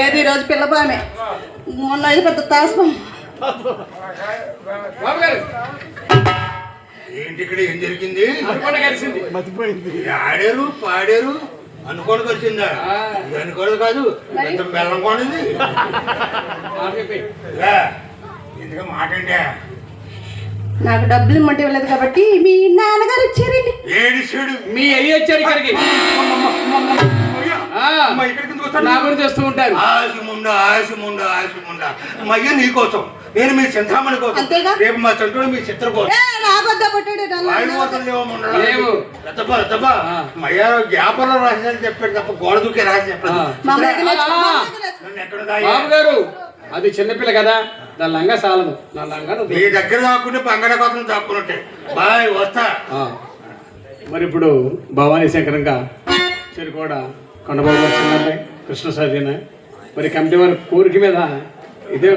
ఏది రోజు పిల్లబామే మొన్న అయితే పెద్ద తాస్పం. ఏంటి ఇక్కడ ఏం జరిగింది? ఆడారు పాడారు అనుకోని కలిసిందా? అనుకోలేదు కాదు, బెల్లం కొనింది. ఎందుకు మాట అంటే నాకు డబ్బులు ఇమ్మంటే ఇవ్వలేదు కాబట్టి మీ నాన్నగారు వచ్చారండి. ఏడిచాడు మీ అయ్యి వచ్చారు ఇక్కడికి. నా గురించి వస్తూ ఉంటారు. ఆశముండా మయ్య నీకోసం, నేను మీ చింతామణి కోసం, రేపు మా చంద్రుడు మీ చిత్ర కోసం. మయ్య వ్యాపారం రాసిందని చెప్పాడు తప్ప గోడ దూకే రాసి చెప్పాడు. బాబు గారు అది చిన్నపిల్ల కదా, నా లంగా సాలదు. నా లంగా నీ దగ్గర దాక్కుంటే బంగాళ కోసం దాక్కున్నట్టే. బాయ్ వస్తా. మరి ఇప్పుడు భవానీ శంకరంగా చెరుకోడ కొండబాబు చిన్నబ్బాయి కృష్ణ సర్జన మరి కమిటీ వారి కోరిక మీద ఇదే